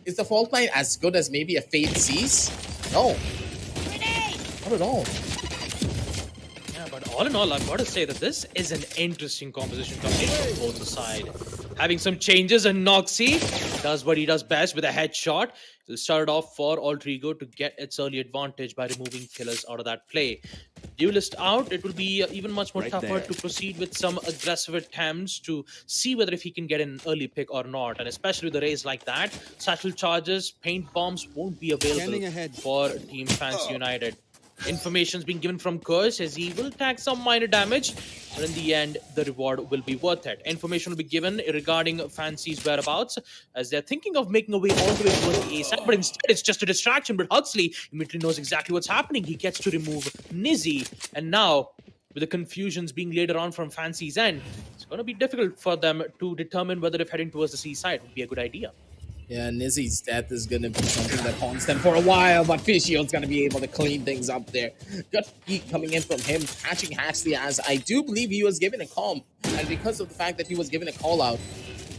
Is the fault line as good as maybe a Fade Seas? No. Not at all. Yeah, but all in all, I've got to say that this is an interesting composition coming in from both the side. Having some changes, and nozzy does what he does best with a headshot. He'll start it off for Altrigo to get its early advantage by removing killers out of that play. Duelist out, it will be even much more tougher to proceed with some aggressive attempts to see whether if he can get an early pick or not. And especially with a raise like that, satchel charges, paint bombs won't be available for Team Fancy United. Information's been given from Kush as he will tag some minor damage, but in the end, the reward will be worth it. Information will be given regarding Fancy's whereabouts as they're thinking of making a way all the way towards the A side, but instead it's just a distraction. But Huxley immediately knows exactly what's happening. He gets to remove nizzy, and now with the confusions being laid around from Fancy's end, it's going to be difficult for them to determine whether if heading towards the C side would be a good idea. Yeah, Nizzy's death is going to be something that haunts them for a while, but Fishio's going to be able to clean things up there. Good feet coming in from him, catching Haxley, as I do believe he was given a comp, and because of the fact that he was given a call out,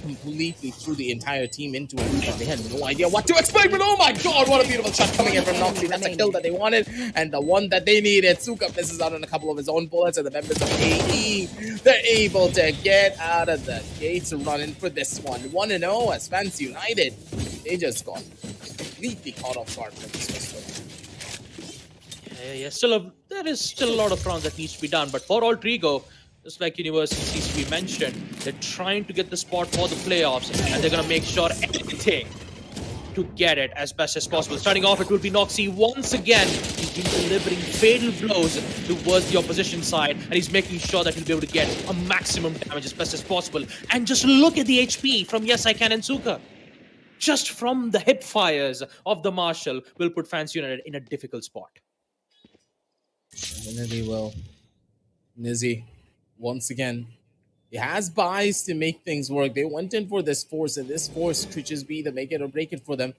completely threw the entire team into it. And they had no idea what to expect, but oh my god, what a beautiful shot coming in from nozzy. That's a kill that they wanted, and the one that they needed. Suka misses out on a couple of his own bullets, and the members of AE, they're able to get out of the gates running for this one. 1-0 as Fancy United. They just got completely caught off guard for this one. Yeah, there is still a lot of rounds that needs to be done, but for Altrigo, just like University we mentioned, they're trying to get the spot for the playoffs, and they're going to make sure anything to get it as best as possible. Starting off, it will be nozzy once again. He's been delivering fatal blows towards the opposition side, and he's making sure that he'll be able to get a maximum damage as best as possible. And just look at the HP from YESicaN and Suka. Just from the hip fires of the Marshal will put Fancy United in a difficult spot. Definitely will. Nizzy, once again, he has buys to make things work. They went in for this force, and this force could just be the make it or break it for them.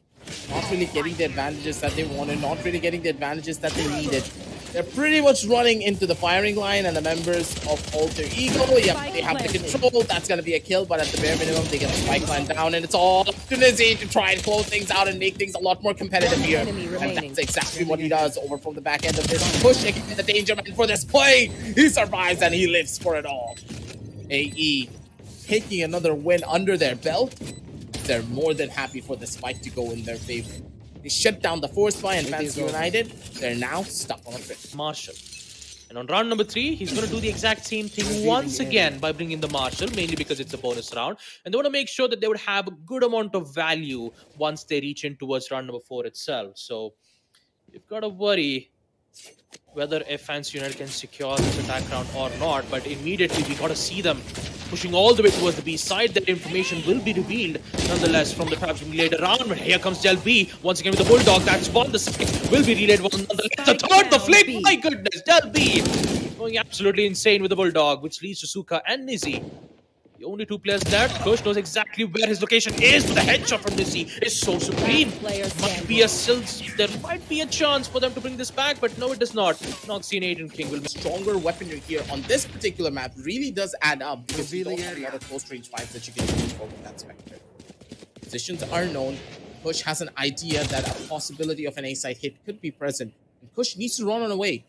Not really getting the advantages that they wanted, not really getting the advantages that they needed. They're pretty much running into the firing line, and the members of Alter Ego, yep, they have the control. That's going to be a kill, but at the bare minimum, they get the spike line down, and it's all up to Nizzy to try and close things out and make things a lot more competitive here. And that's exactly what he does over from the back end of this. Pushing the danger man for this play. He survives, and he lives for it all. AE taking another win under their belt. They're more than happy for the spike to go in their favor. They shut down the force by, and Fancy United, they're now stuck on a trip. Marshal. And on round number 3, he's going to do the exact same thing once again by bringing the Marshal, mainly because it's a bonus round. And they want to make sure that they would have a good amount of value once they reach in towards round number 4 itself. So you've got to worry whether if Fancy United can secure this attack round or not. But immediately we got to see them pushing all the way towards the B side. That information will be revealed nonetheless from the traps being laid around. But here comes deLb once again with the Bulldog. That's one. The second will be relayed one nonetheless. The third, the flick. My goodness, deLb going absolutely insane with the Bulldog, which leads to Suka and nizzy. The only two players left. Kush knows exactly where his location is, but the headshot from nizzy is so supreme. There might be a chance for them to bring this back, but no, it does not. nozzy and adrnking will be stronger weaponry here on this particular map. Really does add up because you don't have a lot of close range fights that you can use for with that Spectre. Positions are known. Kush has an idea that a possibility of an A-side hit could be present. And Kush needs to run on away.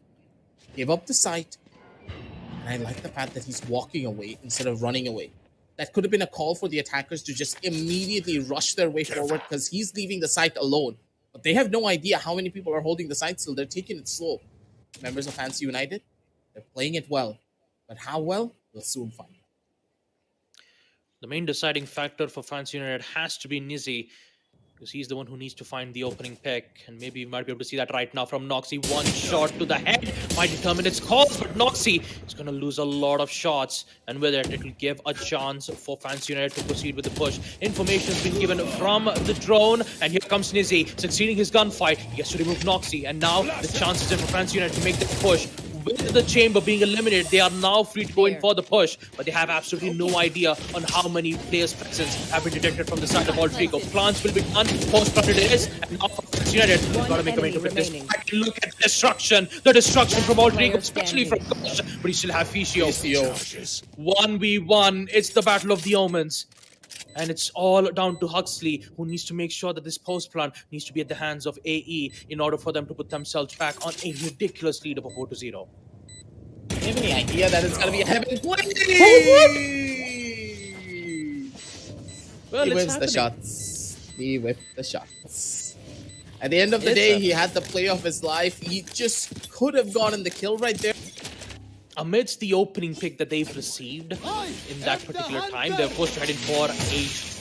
Give up the site. And I like the fact that he's walking away instead of running away. That could have been a call for the attackers to just immediately rush their way forward because he's leaving the site alone. But they have no idea how many people are holding the site still. They're taking it slow. Members of Fancy United, they're playing it well. But how well, we'll soon find out. The main deciding factor for Fancy United has to be nizzy, because he's the one who needs to find the opening pick. And maybe you might be able to see that right now from nozzy. One shot to the head might determine its cause, but nozzy is going to lose a lot of shots. And with it, it will give a chance for Fancy United to proceed with the push. Information has been given from the drone, and here comes nizzy, succeeding his gunfight. He has to remove nozzy, and now the chances are for Fancy United to make the push. With the chamber being eliminated, they are now free to go in for the push, but they have absolutely no idea on how many players' presence have been detected from the side of Altrigo. Plants will be done, post-planted it is, and now for Fancy United, they've got to make a way to this. Look at the destruction from Altrigo, especially from Kush, but you still have Fishio. 1v1, it's the battle of the omens. And it's all down to Huxley, who needs to make sure that this post plant needs to be at the hands of AE in order for them to put themselves back on a ridiculous lead of a 4-0. Do you have any idea that it's gonna be a heaven play? Well, He it's whips the happening. shots. He whipped the shots. At the end of the day, he had the play of his life. He just could have gotten the kill right there. Amidst the opening pick that they've received in that particular time, they're forced to head in for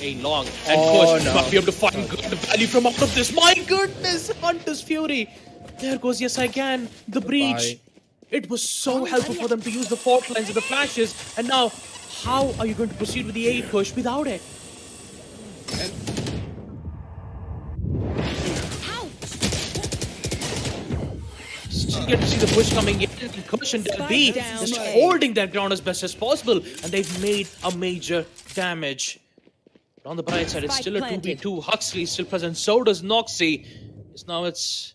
a long. And Kush might be able to find good value from out of this. My goodness, Hunter's Fury. There goes YESicaN, the breach. It was so helpful for them to use the fault lines and the flashes. And now, how are you going to proceed with the A push without it? Still get to see the push coming in. Kush and deLb just holding their ground as best as possible, and they've made a major damage. But on the bright side, it's still a 2v2. Huxley is still present. So does nozzy. Now it's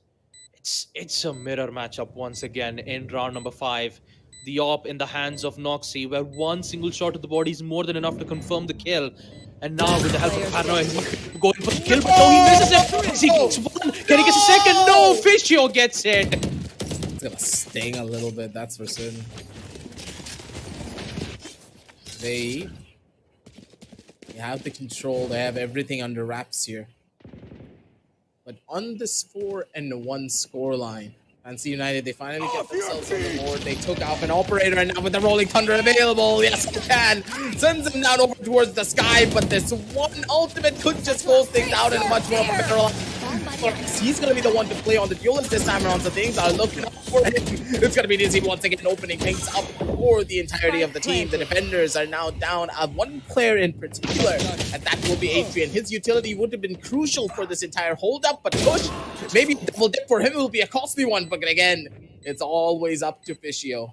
a mirror matchup once again in round number 5. The AWP in the hands of nozzy, where one single shot to the body is more than enough to confirm the kill. And now with the help of Paranoia, he's going for the kill, but no, he misses it. He gets one. Can he get a second? No, Fishio gets it. It's gonna sting a little bit, that's for certain. They have the control, they have everything under wraps here. But on this 4-1 scoreline, Fancy United, they finally get themselves on the board. They took out an operator, and now with the Rolling Thunder available, YESicaN sends him down over towards the sky, but this one ultimate could just close things out in a much more of a better. He's going to be the one to play on the duelist this time around, so things are looking up for him. It's going to be nizzy once again, opening things up for the entirety of the team. The defenders are now down one player in particular, and that will be Adrian. His utility would have been crucial for this entire hold-up, but Kush, maybe double dip for him will be a costly one, but again, it's always up to Fishio.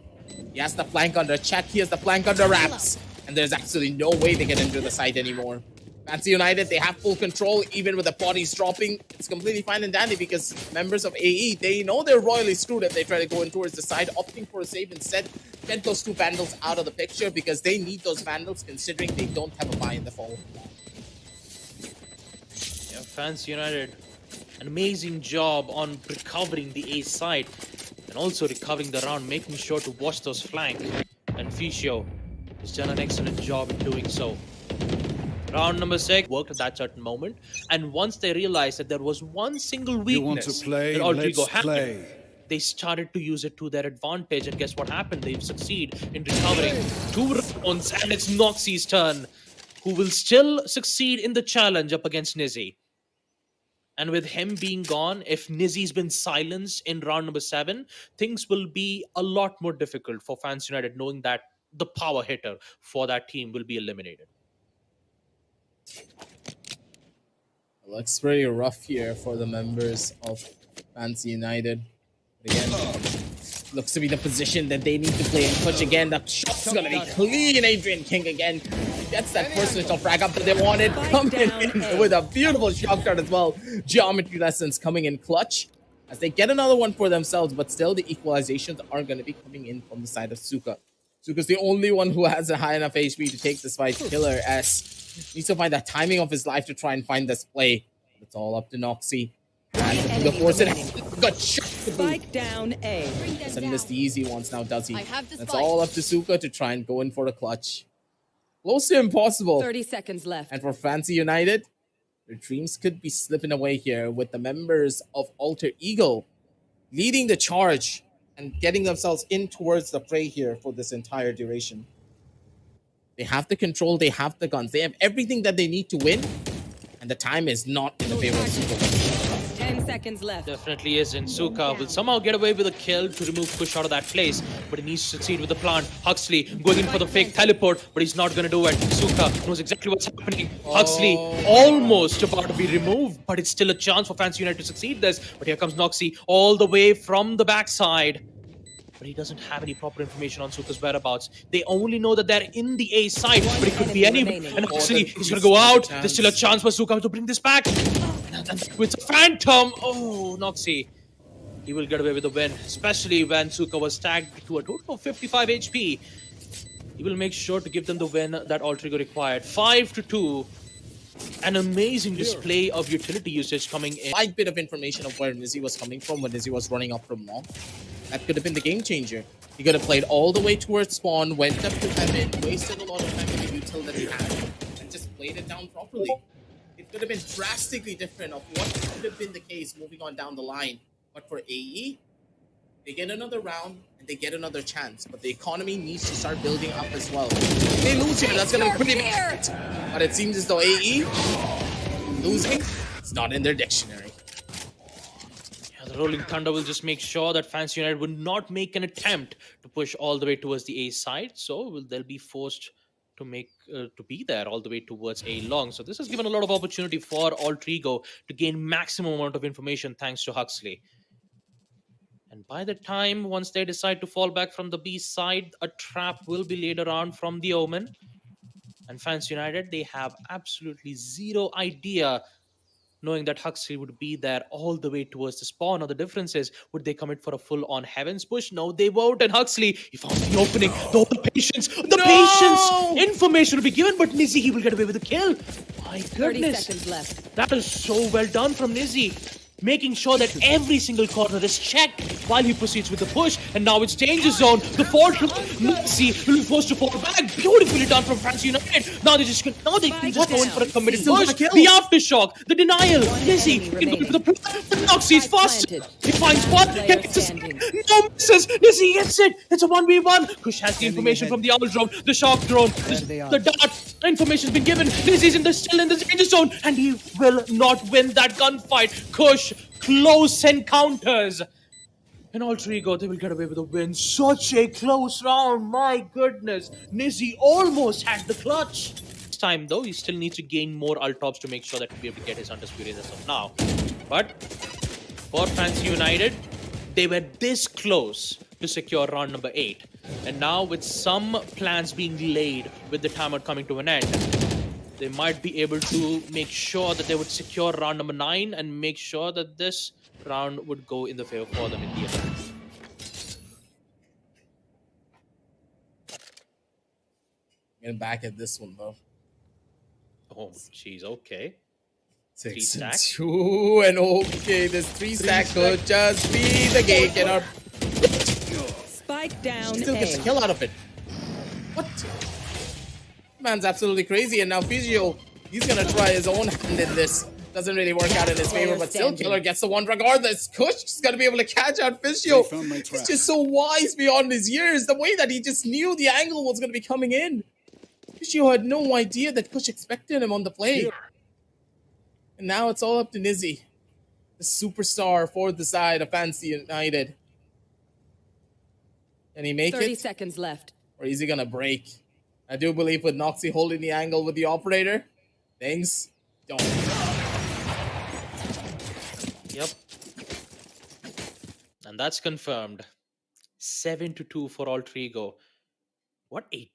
He has the flank under check, he has the flank under wraps, and there's absolutely no way they get into the site anymore. Fancy United, they have full control, even with the bodies dropping. It's completely fine and dandy because members of AE, they know they're royally screwed if they try to go in towards the side, opting for a save instead. Get those 2 Vandals out of the picture because they need those Vandals considering they don't have a buy in the fall. Yeah, Fancy United, an amazing job on recovering the A side and also recovering the round, making sure to watch those flanks. And Fishio has done an excellent job in doing so. Round number 6 worked at that certain moment, and once they realized that there was one single weakness that Rodrigo had, they started to use it to their advantage, and guess what happened? They've succeeded in recovering 2 rounds, and it's nozzy's turn, who will still succeed in the challenge up against nizzy. And with him being gone, if nizzy's been silenced in round number 7, things will be a lot more difficult for Fancy United, knowing that the power hitter for that team will be eliminated. It looks pretty rough here for the members of Fancy United. But again, looks to be the position that they need to play and push again. The shot's gonna be clean. adrnking again gets that first initial frag up that they wanted. Coming in with a beautiful shock dart as well. Geometry lessons coming in clutch as they get another one for themselves, but still the equalizations are going to be coming in from the side of Suka. Suka's the only one who has a high enough HP to take this fight. Killer S needs to find the timing of his life to try and find this play. But it's all up to nozzy. And the force it got shot. Spike down A. Doesn't miss the easy ones now, does he? It's It's all up to Suka to try and go in for the clutch. Close to impossible. 30 seconds left. And for Fancy United, their dreams could be slipping away here with the members of Alter Ego leading the charge and getting themselves in towards the fray here for this entire duration. They have the control, they have the guns, they have everything that they need to win, and the time is not in the favor of Suka. 10 seconds left. Definitely isn't. Suka will somehow get away with a kill to remove Kush out of that place, but he needs to succeed with the plant. Huxley going in for the fake teleport, but he's not going to do it. Suka knows exactly what's happening. Huxley almost about to be removed, but it's still a chance for Fancy United to succeed this. But here comes nozzy all the way from the backside. But he doesn't have any proper information on Suka's whereabouts. They only know that they're in the A side, but it could be anyone. And Huxley is going to go out. There's still a chance for Suka to bring this back. And with a phantom, oh, nozzy. He will get away with the win, especially when Suka was tagged to a total of 55 HP. He will make sure to give them the win that Alter Ego required. 5-2. An amazing display of utility usage coming in. Slight bit of information of where nizzy was coming from when nizzy was running up from long. That could have been the game changer. He could have played all the way towards spawn, went up to heaven, wasted a lot of time with the util that he had, and just played it down properly. It could have been drastically different of what could have been the case moving on down the line. But for AE, they get another round and they get another chance. But the economy needs to start building up as well. If they lose here, that's going to pretty much. But it seems as though AE losing, it's not in their dictionary. Yeah, the Rolling Thunder will just make sure that Fancy United will not make an attempt to push all the way towards the A side. So they'll be forced to make to be there all the way towards A long. So this has given a lot of opportunity for Altrigo to gain maximum amount of information thanks to Huxley. And by the time, once they decide to fall back from the B side, a trap will be laid around from the Omen. And Fans United, they have absolutely zero idea, knowing that Huxley would be there all the way towards the spawn. Or the difference is, would they commit for a full-on Heaven's push? No, they won't. And Huxley, he found the opening. The patience information will be given, but nizzy, he will get away with the kill. My 30 goodness. seconds left. That is so well done from nizzy. Making sure that every single corner is checked while he proceeds with the push. And now it's danger zone. The fortress, nizzy will be forced to fall back. Beautifully done from France United. Now they just can go in for a committed push. The aftershock, the denial. Nizzy can go for the Noxie's fast. He finds one. No misses. Nizzy gets it. It's a 1v1. Kush has the information from the owl drone, the shock drone, the dart. Information's been given. Nizzy's still in the danger zone, and he will not win that gunfight. Kush, close encounters. And Altrigo, they will get away with a win. Such a close round, my goodness. Nizzy almost had the clutch. This time, though, he still needs to gain more ultops to make sure that he'll be able to get his undisputed as of now. But for Fancy United, they were this close to secure round number 8. And now with some plans being laid with the timer coming to an end, they might be able to make sure that they would secure round number 9 and make sure that this round would go in the favor for them in the end. Getting back at this one though. Oh, jeez, okay. 6 3 and stack. 2 and okay, this 3 stack could just be the gate and our Spike down still gets a A. kill out of it. What? Man's absolutely crazy, and now Physio, he's gonna try his own hand in this. Doesn't really work out in his favor, but still Killer gets the one regardless. Kush is gonna be able to catch out Physio. He's just so wise beyond his years. The way that he just knew the angle was gonna be coming in. Physio had no idea that Kush expected him on the play. And now it's all up to nizzy, the superstar for the side of Fancy United. Can he make 30 it? seconds left. Or is he gonna break? I do believe with Noxie holding the angle with the operator, things don't. Yep. And that's confirmed. 7-2 for Altrigo. What a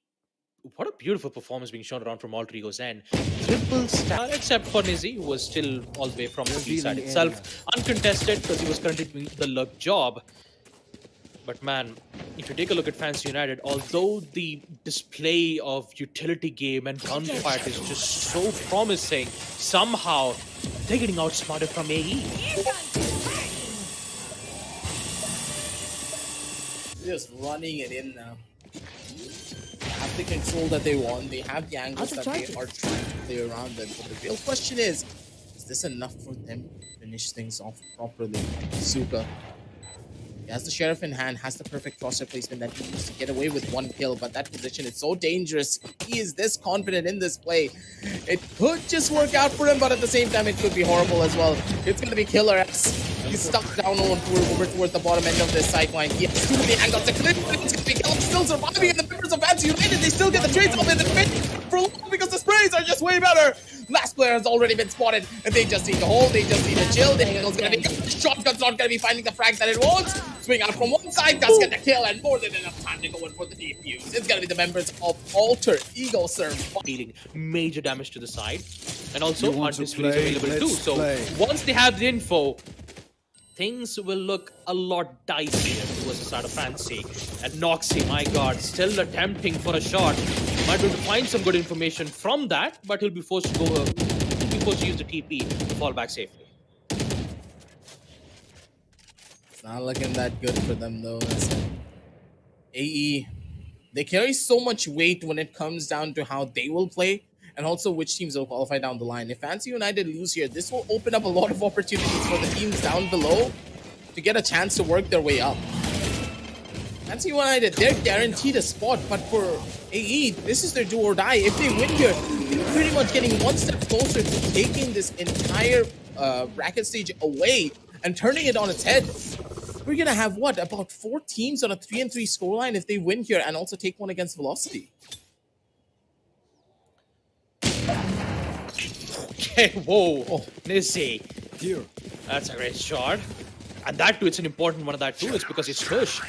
beautiful performance being shown around from Altrigo's end. Triple stack, except for nizzy, who was still all the way from the B side itself. Uncontested because he was currently doing the luck job. But man, if you take a look at Fancy United, although the display of utility game and gunfight is just so promising, somehow they're getting outsmarted from AE. Just running it in now. They have the control that they want. They have the angles that they are trying to play around them. But the real question is this enough for them to finish things off properly? Suka. He has the Sheriff in hand, has the perfect crosshair placement that he needs to get away with 1 kill, but that position is so dangerous. He is this confident in this play. It could just work out for him, but at the same time, it could be horrible as well. It's going to be Killer X. He's stuck down over towards the bottom end of this sideline. He has 2 of the angles. It's going to be Killer still surviving, and the members of Fancy United, they still get the trades off in the mid for long because the sprays are just way better. Last player has already been spotted, and they just need to hold, they just need to chill. The angle's going to be good. The shotgun's not going to be finding the frags that it wants. Swing out from one side, Gus get the kill, and more than enough time to go in for the defuse. It's going to be the members of Alter Ego serve. Dealing major damage to the side. And also, undisputed is available too. So once they have the info, things will look a lot dicier towards the side of Fancy. And Noxie, my god, still attempting for a shot. Might be able to find some good information from that, but he'll be forced to go forced to use the TP to fall back safely. It's not looking that good for them though. AE, they carry so much weight when it comes down to how they will play and also which teams will qualify down the line. If Fancy United lose here, this will open up a lot of opportunities for the teams down below to get a chance to work their way up. Fancy United, they're guaranteed a spot, but for AE, this is their do or die. If they win here, they're pretty much getting one step closer to taking this entire bracket stage away and turning it on its head. We're gonna have what, about 4 teams on a 3-3 scoreline if they win here and also take one against Velocity. Okay, whoa, nizzy. That's a great shot. And that too, it's an important one of that too. It's because it's Kush.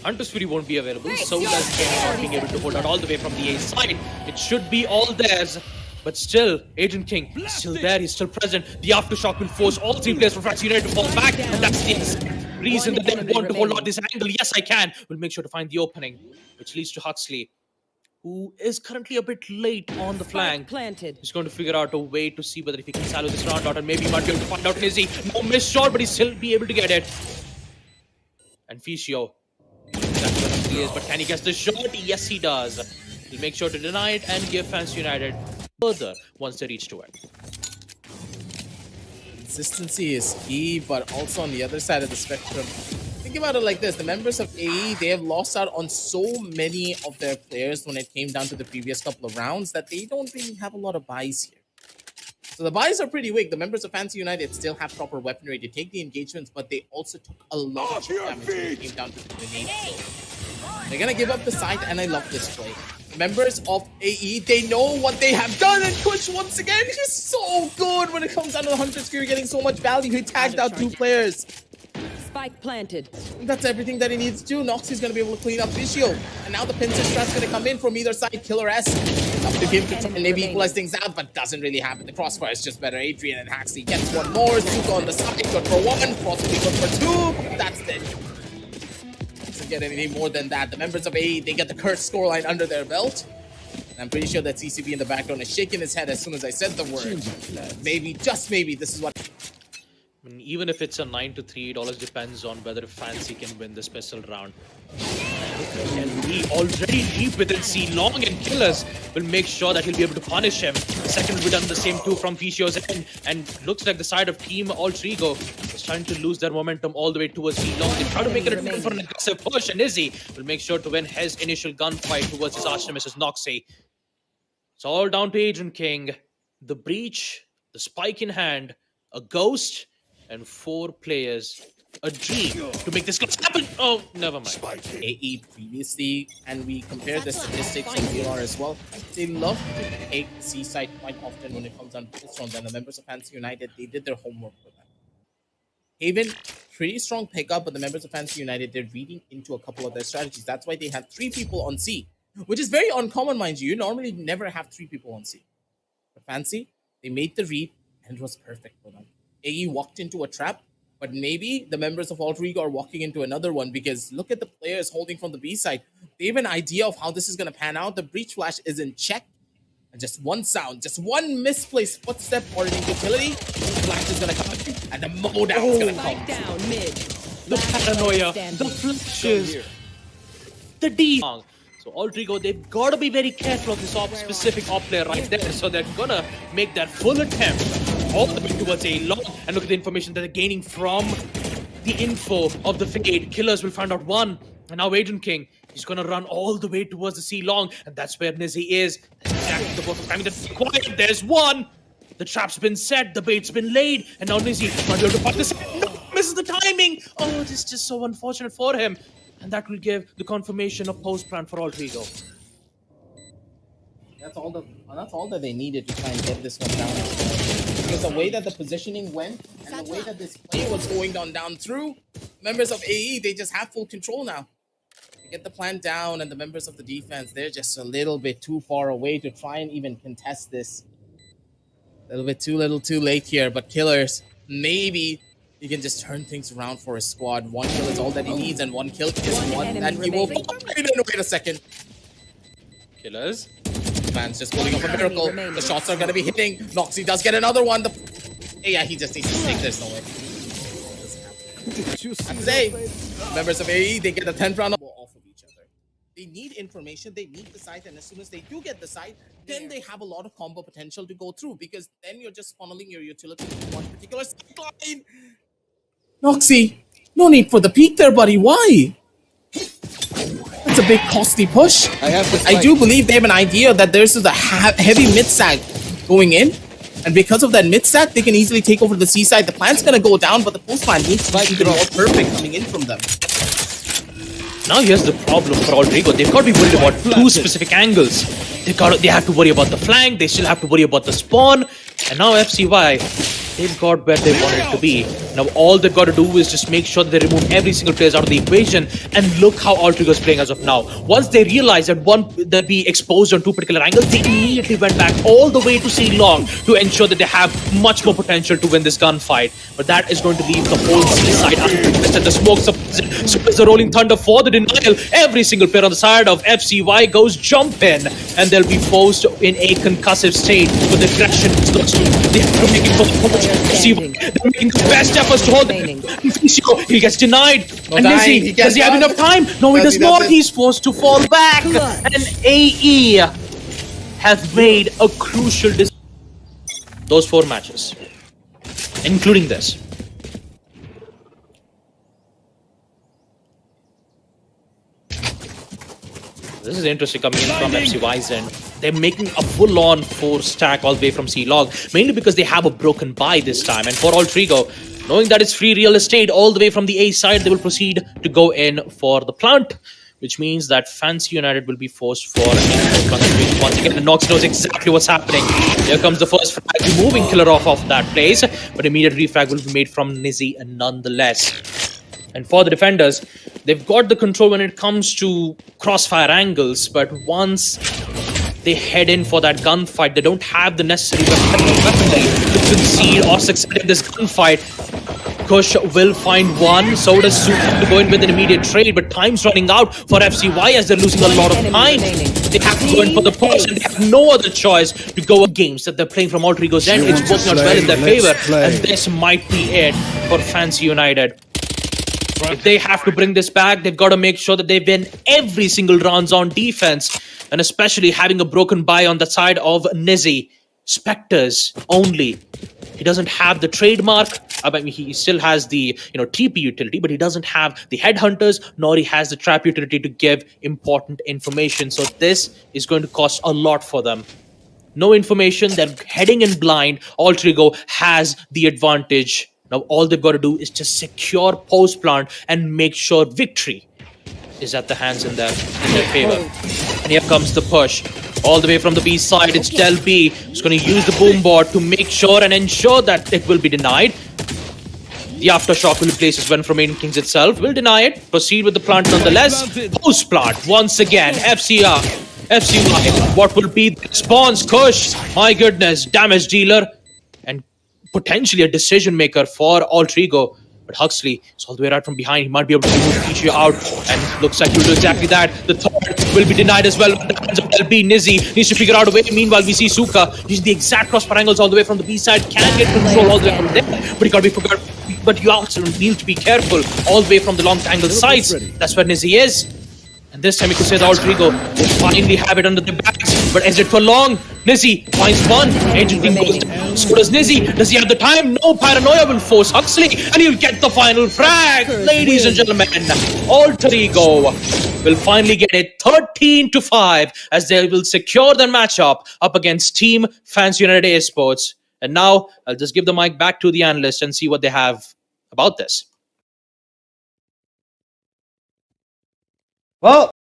Hunter's Fury won't be available, so does Kremer not being able to hold out all the way from the A side. It should be all theirs, but still, adrnking is still there, he's still present. The aftershock will force all 3 players from Fancy United to fall back, and that's the reason that they want to hold out this angle. YESicaN will make sure to find the opening, which leads to Huxley, who is currently a bit late on the flank. He's going to figure out a way to see whether if he can salvo this round out, and maybe he might be able to find out nizzy. No missed shot, but he'll still be able to get it. And Ficio, that's what he is, but can he get the shot? Yes, he does. He'll make sure to deny it and give Fancy United further once they reach to it. Consistency is key, but also on the other side of the spectrum, think about it like this. The members of AE, they have lost out on so many of their players when it came down to the previous couple of rounds that they don't really have a lot of buys here. So the buys are pretty weak. The members of Fancy United still have proper weaponry to take the engagements, but they also took a lot of chip damage when it came down to the grenade. So they're gonna give up the site, and I love this play. Members of AE, they know what they have done, and Kush once again is so good when it comes down to the Hunter's Fury, getting so much value. He tagged out 2 players. Spike planted. That's everything that he needs to do. Nox is going to be able to clean up Ficio. And now the Pinsir Strat's going to come in from either side. Killer S up to him to try and maybe equalize things out, but doesn't really happen. The crossfire is just better. Adrian and Huxley gets one more. Suka on the side, good for 1. Possibly good for 2. That's it. Doesn't get anything more than that. The members of AE, they get the cursed scoreline under their belt. And I'm pretty sure that CCB in the background is shaking his head as soon as I said the word. Maybe, just maybe, this is what... I mean, even if it's a 9-3, it always depends on whether Fancy can win this pistol round. deLb already deep within C long, and Killers will make sure that he'll be able to punish him. Second will be done the same too from Ficio's end, and looks like the side of Team Altrigo is trying to lose their momentum all the way towards C long. They try to make it for an aggressive push, and nizzy will make sure to win his initial gunfight towards his arch nemesis Noxy. It's all down to adrnking. The breach, the spike in hand, a ghost, and 4 players. A dream to make this happen. Oh, never mind. AE previously, and we compare the statistics on VR as well. They love to take C side quite often when it comes down to this round. And the members of Fancy United, they did their homework for that. Haven, pretty strong pickup, but the members of Fancy United, they're reading into a couple of their strategies. That's why they had 3 people on C, which is very uncommon, mind you. You normally never have 3 people on C. But Fancy, they made the read, and it was perfect for them. AE walked into a trap, but maybe the members of Altrigo are walking into another one, because look at the players holding from the B side. They have an idea of how this is going to pan out. The breach flash is in check. And just one sound, just one misplaced footstep or an utility, the flash is going to come, and the mowdown is going to come. Down mid. The paranoia, the flashes, the D. So Altrigo, they've got to be very careful of this specific op player right there. So they're gonna make that full attempt all the way towards A long. And look at the information that they're gaining from the info of the Fade. Killers will find out 1. And now adrnking, he's gonna run all the way towards the C long. And that's where nizzy is. That's exactly the perfect timing that's required. There's 1. The trap's been set, the bait's been laid. And now nizzy might be able to find this. No, misses the timing. Oh, this is just so unfortunate for him. And that will give the confirmation of post plan for Altrigo. That's all that they needed to try and get this one down. Because the way that the positioning went and the way that this play was going down through, members of AE, they just have full control now. They get the plan down, and the members of the defense, they're just a little bit too far away to try and even contest this. A little bit too late here, but Killers, maybe he can just turn things around for his squad. 1 kill is all that he needs, and 1 kill is one that he will... Wait a second. Killers man's just pulling off a miracle. remaining. The shots are gonna be hitting. nozzy does get another one. Yeah, he just needs to stick. There's no way. Today, members of AE, they get a 10th round off of each other. They need information, they need the site, and as soon as they do get the site, then they have a lot of combo potential to go through, because then you're just funneling your utility to one particular line. nozzy, no need for the peak there, buddy. Why? That's a big costly push. I do believe they have an idea that there's a heavy mid stack going in. And because of that mid stack, they can easily take over the C side. The plan's gonna go down, but the post plan needs to be even more perfect coming in from them. Now here's the problem for Rodrigo. They've got to be worried about two specific angles. They have to worry about the flank. They still have to worry about the spawn. And now FCY, they've got where they want it to be. Now all they've got to do is just make sure that they remove every single player out of the equation. And look how Rodrigo is playing as of now. Once they realized that they'll be exposed on two particular angles, they immediately went back all the way to C long to ensure that they have much more potential to win this gunfight. But that is going to leave the whole C side untwisted. The smokes up. So it's a rolling thunder for the denial. Every single player on the side of FCY goes jumping, and they'll be forced in a concussive state with aggression. They have to make it for they're making the best efforts to hold him. He gets denied. And nizzy, does he have enough time? No, he does not. He's forced to fall back. And AE have made a crucial decision. Those 4 matches, including this. This is interesting coming in from FCY's end. They're making a full-on 4 stack all the way from C-Log, mainly because they have a broken buy this time. And for Rodrigo, knowing that it's free real estate all the way from the A side, they will proceed to go in for the plant, which means that Fancy United will be forced for concentration once again. And nozzy knows exactly what's happening. Here comes the first frag, removing Killer off of that place, but immediate refrag will be made from nizzy nonetheless. And for the defenders, they've got the control when it comes to crossfire angles, but once they head in for that gunfight, they don't have the necessary weaponry to concede or succeed in this gunfight. Kush will find one, so does Suka to go in with an immediate trade, but time's running out for FCY as they're losing a lot of time. They have to go in for the push, and they have no other choice to go games that they're playing from Rodrigo's end. It's working out well in their favor, and this might be it for Fancy United. If they have to bring this back, they've got to make sure that they win every single rounds on defense, and especially having a broken buy on the side of nizzy. Spectres only. He doesn't have the trademark. I mean, he still has the TP utility, but he doesn't have the headhunters, nor he has the trap utility to give important information. So this is going to cost a lot for them. No information. They're heading in blind. Rodrigo has the advantage. Now all they've got to do is just secure post plant and make sure victory is at the hands in their favor. And here comes the push. All the way from the B side, it's deLb who's going to use the boom board to make sure and ensure that it will be denied. The aftershock will be placed as well from adrnking itself. Will deny it. Proceed with the plant nonetheless. Post plant once again. FCY. What will be the response? Kush. My goodness. Damage dealer. And potentially a decision maker for Rodrigo. But Huxley is all the way right from behind. He might be able to move Pichu out. And looks like he'll do exactly that. The third will be denied as well. The hands of deLb. nizzy needs to figure out a way. Meanwhile, we see Suka using the exact crossfire angles all the way from the B side. Can get control all the way from there. But he can't be forgot. But you also need to be careful all the way from the long angle sides. That's where nizzy is. And this time you could say that Rodrigo will finally have it under the backs. But is it for long? nizzy finds one. adrnking goes down. So does nizzy. Does he have the time? No. Paranoia will force Huxley. And he'll get the final frag. Ladies and gentlemen, Rodrigo will finally get it 13-5 as they will secure their matchup up against Team Fancy United eSports. And now I'll just give the mic back to the analyst and see what they have about this. Well,